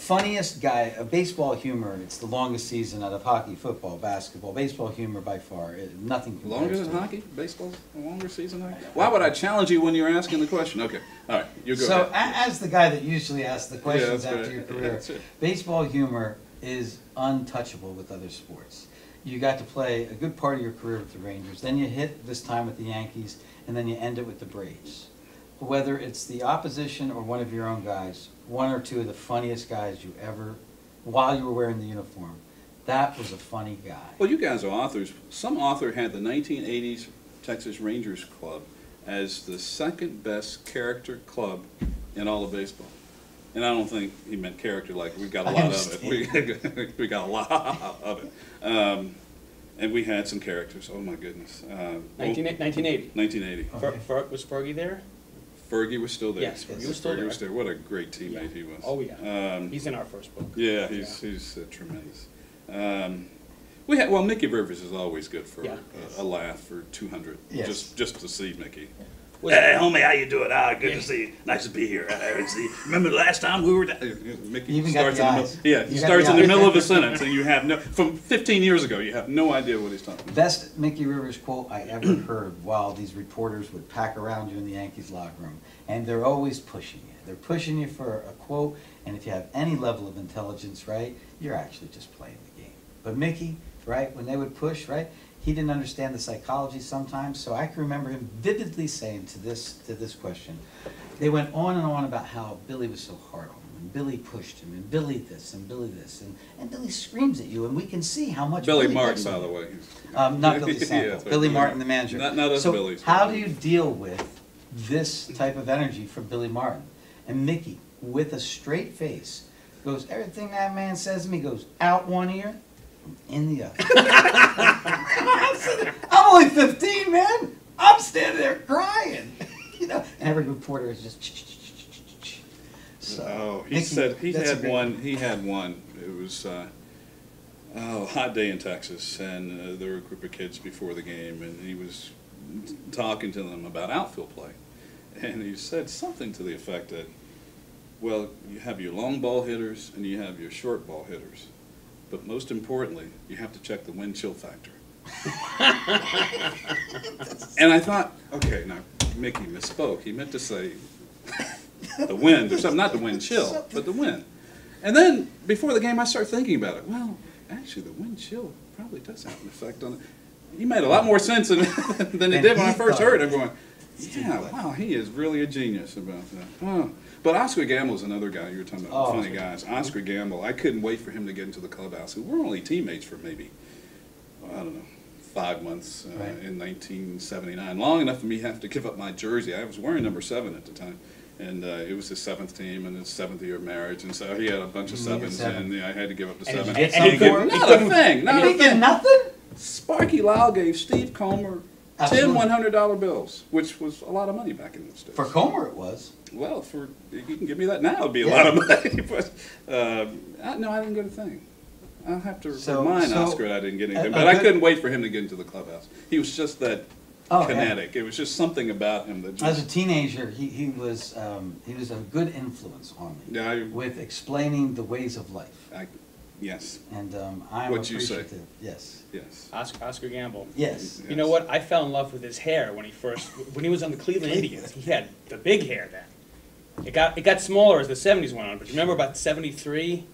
funniest guy, baseball humor, it's the longest season out of hockey, football, basketball. Baseball humor by far, nothing compares Longer than to it. hockey? Baseball's a longer season? Why would I challenge you when you're asking the question? Okay, all right, you go So, ahead. as the guy that usually asks the questions that's after right. your career, That's it. baseball humor is untouchable with other sports. You got to play a good part of your career with the Rangers, then you hit this time with the Yankees, and then you end it with the Braves. Whether it's the opposition or one of your own guys, one or two of the funniest guys you ever, while you were wearing the uniform, that was a funny guy. Well, you guys are authors. Some author had the 1980s Texas Rangers Club as the second best character club in all of baseball. And I don't think he meant character like we've got a lot of it. We got a lot of it. And we had some characters. Oh, my goodness. 1980. 1980. Okay. Was Fergie there? Fergie was still there. Yes, Fergie was still there. What a great teammate he was. Oh, yeah. He's in our first book. Yeah, he's tremendous. We had Mickey Rivers is always good for a laugh for 200. Yes. Just to see Mickey. Hey, homie, how you doing? Good to see you. Nice to be here. Remember the last time we were down? Mickey You even got starts the in the eyes. middle. Yeah, he You got starts the in the eyes. middle of a sentence, and you have from 15 years ago, you have no idea what he's talking about. Best Mickey Rivers quote I ever heard while these reporters would pack around you in the Yankees locker room. And they're always pushing you. They're pushing you for a quote, and if you have any level of intelligence, right, you're actually just playing the game. But Mickey, right, when they would push, right, he didn't understand the psychology sometimes, so I can remember him vividly saying to this question, they went on and on about how Billy was so hard on him, and Billy pushed him, and Billy this, and Billy this, and Billy screams at you, and we can see how much Billy Martin, picks by on the you. way. Not Billy Sample, that's right, Billy Martin, the manager. Not us so Billies. how do you deal with this type of energy from Billy Martin? And Mickey, with a straight face, goes, everything that man says to me goes out one ear, in the other. I'm only 15, man. I'm standing there crying. You know, and every reporter is just. So he Mickey, said he that's a had great one. He had one. It was a hot day in Texas, and there were a group of kids before the game, and he was talking to them about outfield play, and he said something to the effect that, well, you have your long ball hitters and you have your short ball hitters, but most importantly, you have to check the wind chill factor. And I thought, okay, now Mickey misspoke. He meant to say the wind or something, not the wind chill, but the wind. And then before the game, I started thinking about it. Well, actually, the wind chill probably does have an effect on it. He made a lot more sense than it did when I first heard it. I'm going, yeah, wow, he is really a genius about that. Oh. But Oscar Gamble's another guy. You were talking about funny guys. Oscar Gamble, I couldn't wait for him to get into the clubhouse. We were only teammates for maybe, I don't know, 5 months in 1979. Long enough for me to have to give up my jersey. I was wearing number 7 at the time. And it was his 7th team and his 7th year of marriage. And so he had a bunch of 7s, and I had to give up the 7. Did you get some Not a thing. Not a thing. Nothing? Sparky Lyle gave Steve Comer 10 Absolutely. $100 bills, which was a lot of money back in those days. For Comer, it was. Well, you can give me that now, it'd be a lot of money. But no, I didn't get a thing. I'll have to remind Oscar I didn't get anything. But I couldn't wait for him to get into the clubhouse. He was just that kinetic. It was just something about him that just... As a teenager, he was a good influence on me with explaining the ways of life. Yes. And I'm What'd you say? appreciative. Yes. Yes. Oscar Gamble. Yes. You know what? I fell in love with his hair when he was on the Cleveland Indians. He had the big hair then. It got smaller as the 70s went on, but remember about 73?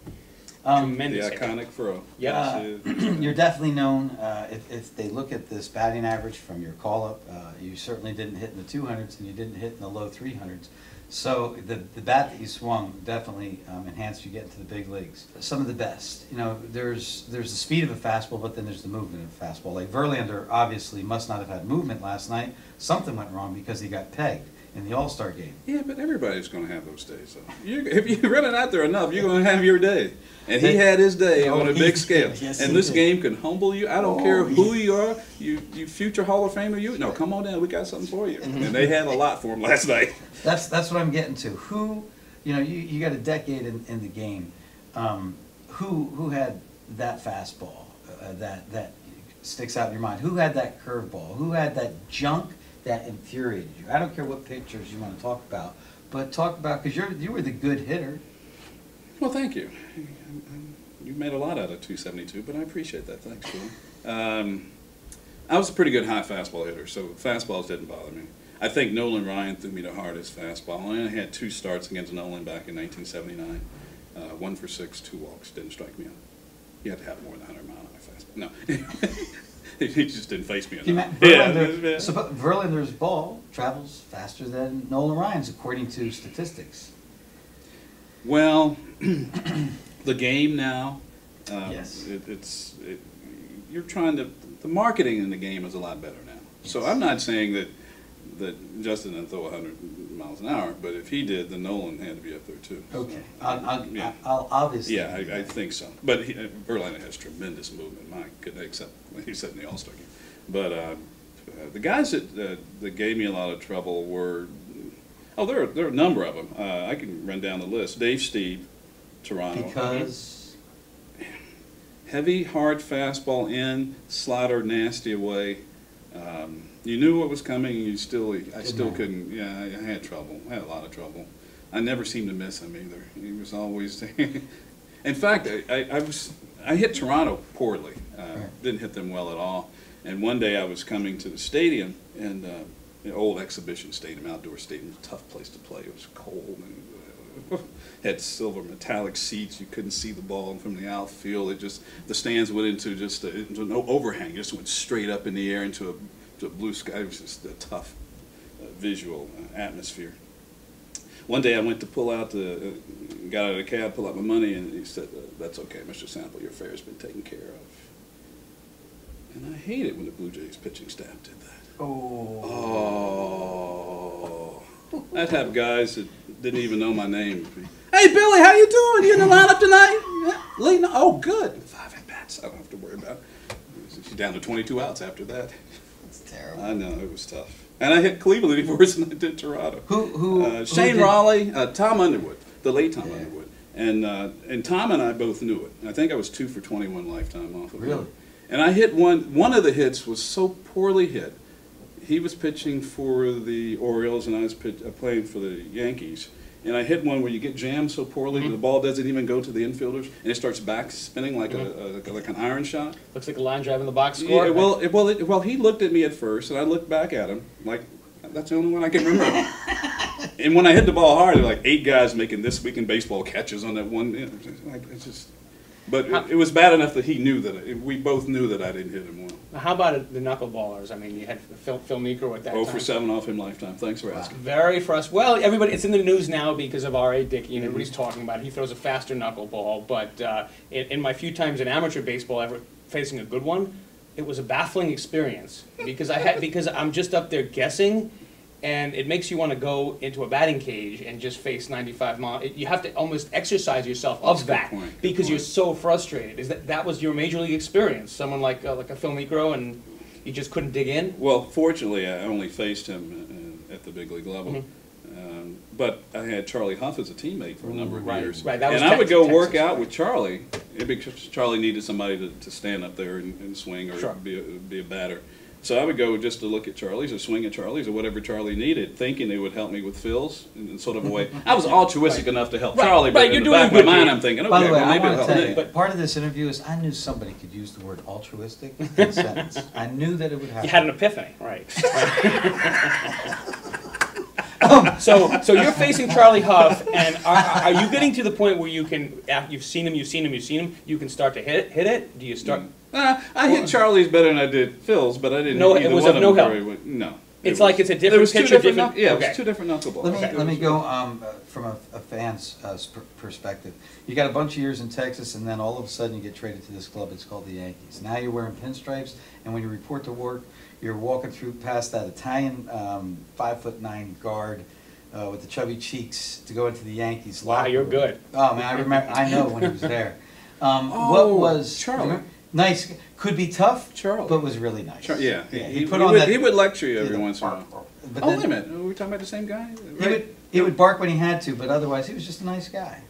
Tremendous The hair. iconic fro. Yeah. You're definitely known, if they look at this batting average from your call-up, you certainly didn't hit in the 200s and you didn't hit in the low 300s. So the bat that you swung definitely enhanced you getting to the big leagues. Some of the best. You know, there's the speed of a fastball, but then there's the movement of a fastball. Like Verlander obviously must not have had movement last night. Something went wrong because he got pegged in the All-Star game. Yeah, but everybody's going to have those days. So if you run it out there enough, you're going to have your day. And he had his day on a big scale. Yes, and this game can humble you. I don't care who you are, you future Hall of Famer, you. No, come on down. We got something for you. And they had a lot for him last night. That's what I'm getting to. Who, you know, you got a decade in the game. Who had that fastball that sticks out in your mind? Who had that curveball? Who had that junk that infuriated you? I don't care what pictures you want to talk about, but talk about, because you were the good hitter. Well, thank you. You made a lot out of 272, but I appreciate that. Thanks, Julie. I was a pretty good high fastball hitter, so fastballs didn't bother me. I think Nolan Ryan threw me the hardest fastball. I only had 2 starts against Nolan back in 1979. 1 for 6, 2 walks. Didn't strike me out. You had to have more than 100 mile an hour fastball. No, he just didn't face me enough. Verlander's ball travels faster than Nolan Ryan's, according to statistics. Well, the game now. Yes. You're trying to. The marketing in the game is a lot better now. Yes. So I'm not saying that Justin didn't throw 100 miles an hour, but if he did, then Nolan had to be up there too. Okay. So, I'll obviously. Yeah, I think so. But Verlander has tremendous movement. My goodness, except when he's in the All-Star game. But the guys that gave me a lot of trouble were. Oh, there are a number of them. I can run down the list. Dave Steve, Toronto. Because. Heavy, hard fastball in, slider nasty away. You knew what was coming, and I still couldn't. Yeah, I had trouble. I had a lot of trouble. I never seemed to miss him either. He was always. In fact, I hit Toronto poorly. Didn't hit them well at all. And one day I was coming to the stadium, and the old exhibition stadium, outdoor stadium, was a tough place to play. It was cold and had silver metallic seats. You couldn't see the ball from the outfield. The stands went into just into no overhang. Just went straight up in the air into a blue sky. It was just a tough visual atmosphere. One day I went to got out of the cab, pull out my money, and he said, "That's okay, Mr. Sample. Your fare's been taken care of." And I hate it when the Blue Jays pitching staff did that. Oh. I'd have guys that didn't even know my name. Hey, Billy, how you doing? You in the lineup tonight? Yeah. Leading? Oh, good. 5 at-bats. I don't have to worry about it. She's down to 22 outs after that. That's terrible. I know, it was tough. And I hit Cleveland worse than I did Toronto. Shane did? Raleigh, Tom Underwood, the late Tom Underwood. And Tom and I both knew it. I think I was 2 for 21 lifetime off of it. Really? And I hit one of the hits was so poorly hit. He was pitching for the Orioles, and I was playing for the Yankees. And I hit one where you get jammed so poorly the ball doesn't even go to the infielders, and it starts back spinning like like an iron shot. Looks like a line drive in the box score. Yeah, well, he looked at me at first, and I looked back at him like that's the only one I can remember. And when I hit the ball hard, there were like 8 guys making This Week in Baseball catches on that one. It's just. But it was bad enough that he knew we both knew that I didn't hit him well. Now, how about the knuckleballers? I mean, you had Phil Niekro at that time. 0 for 7 off him lifetime. Thanks for asking. Very frustrating. Well, everybody, it's in the news now because of R.A. Dickey, and everybody's talking about it. He throws a faster knuckleball. But in my few times in amateur baseball ever facing a good one, it was a baffling experience because I'm just up there guessing. And it makes you want to go into a batting cage and just face 95 miles. You have to almost exercise yourself of that because you're so frustrated. That was your major league experience? Someone like a Phil Niekro, and you just couldn't dig in? Well, fortunately, I only faced him at the big league level. But I had Charlie Huff as a teammate for a number of years. Right, that was and I would go Texas, work out with Charlie because Charlie needed somebody to stand up there and swing or be a batter. So I would go just to look at Charlie's or swing at Charlie's or whatever Charlie needed, thinking it would help me with Phil's in sort of a way. I was altruistic enough to help Charlie, but in the back of my mind I'm thinking, By okay, the way, well, maybe I it'll want to help tell me. you, part of this interview is I knew somebody could use the word altruistic in a sentence. I knew that it would happen. You had an epiphany, right? So you're facing Charlie Huff, and are you getting to the point where you can, after you've seen him, you can start to hit it? Do you start? I hit Charlie's better than I did Phil's, but I didn't. No, hit it was one of no help. No. It's like it's a different pitcher, different. Yeah, okay. it was 2 different knuckleballs. Let me go from a fan's perspective. You got a bunch of years in Texas, and then all of a sudden you get traded to this club. It's called the Yankees. Now you're wearing pinstripes, and when you report to work, you're walking through past that Italian 5'9" guard with the chubby cheeks to go into the Yankees. Wow, you're good. Oh man, I remember. I know when he was there. What was Charlie? Nice, could be tough, Charlie. but was really nice. Yeah, he would lecture you every once in a while. But Wait a minute, are we talking about the same guy? He would bark when he had to, but otherwise he was just a nice guy.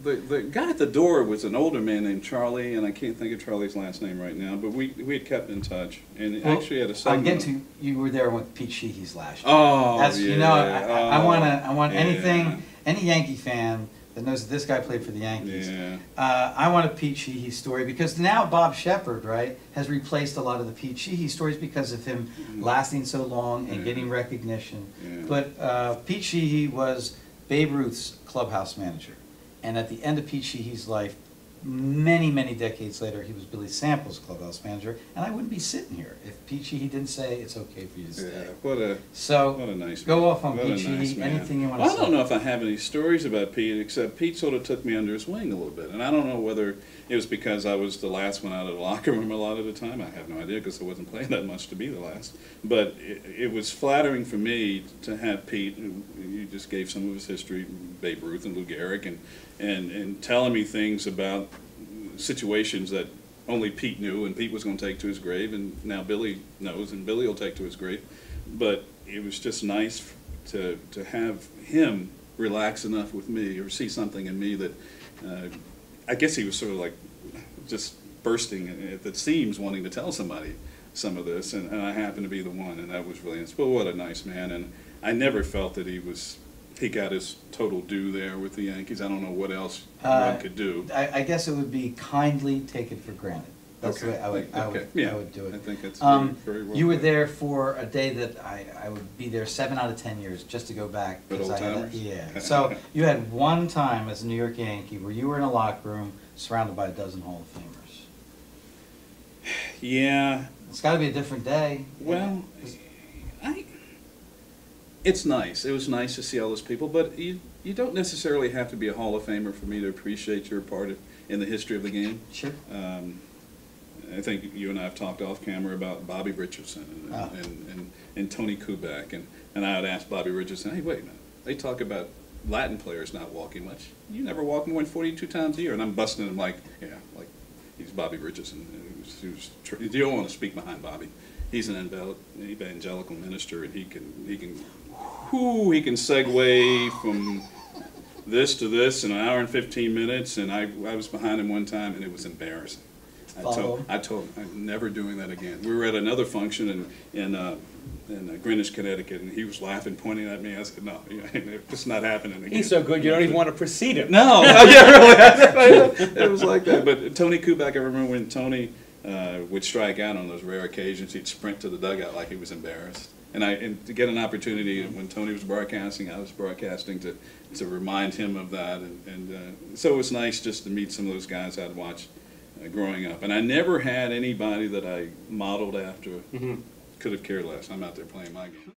The guy at the door was an older man named Charlie, and I can't think of Charlie's last name right now, but we had kept in touch, and actually had a segment. I'm getting to, you were there with Pete Sheehy's last year. Oh, That's, yeah. You know, I want yeah. any Yankee fan that knows that this guy played for the Yankees. Yeah. I want a Pete Sheehy story because now Bob Shepard, right, has replaced a lot of the Pete Sheehy stories because of him lasting so long and getting recognition. Yeah. But Pete Sheehy was Babe Ruth's clubhouse manager. And at the end of Pete Sheehy's life, many, many decades later, he was Billy Sample's clubhouse manager, and I wouldn't be sitting here if Pete Sheehy didn't say it's okay for you to stay. Yeah, what a Go nice man. off on What Pete a Sheehy, nice man. anything you want to Well, say. I don't know if I have any stories about Pete, except Pete sort of took me under his wing a little bit. And I don't know whether it was because I was the last one out of the locker room a lot of the time. I have no idea because I wasn't playing that much to be the last. But it was flattering for me to have Pete, who you just gave some of his history, Babe Ruth and Lou Gehrig, and telling me things about situations that only Pete knew, and Pete was going to take to his grave, and now Billy knows, and Billy will take to his grave. But it was just nice to have him relax enough with me, or see something in me that I guess he was sort of like just bursting at the seams, wanting to tell somebody some of this, and I happened to be the one, and that was really nice. But what a nice man, and I never felt that he got his total due there with the Yankees. I don't know what else one could do. I guess it would be kindly taken for granted. That's the way I would do it. I think it's very well you were put. there for a day that I would be there 7 out of 10 years just to go back. Good 'cause old I had timers? yeah. So you had one time as a New York Yankee where you were in a locker room surrounded by a dozen Hall of Famers. Yeah. It's got to be a different day. Well, it's nice. It was nice to see all those people, but you don't necessarily have to be a Hall of Famer for me to appreciate your part in the history of the game. Sure. I think you and I have talked off camera about Bobby Richardson and Tony Kubek, and I would ask Bobby Richardson, hey, wait a minute, they talk about Latin players not walking much. You never walk more than 42 times a year, and I'm busting him like he's Bobby Richardson. You don't want to speak behind Bobby. He's an evangelical minister, and he can segue from this to this in an hour and 15 minutes, and I was behind him one time, and it was embarrassing. I told him I'm never doing that again. We were at another function in Greenwich, Connecticut, and he was laughing, pointing at me. I said, no, it's not happening again. He's so good, you don't even want to precede him. No, yeah, really. It was like that. But Tony Kubek, I remember when Tony would strike out on those rare occasions, he'd sprint to the dugout like he was embarrassed. And to get an opportunity when Tony was broadcasting, I was broadcasting to remind him of that. So it was nice just to meet some of those guys I'd watched growing up. And I never had anybody that I modeled after. Could have cared less. I'm out there playing my game.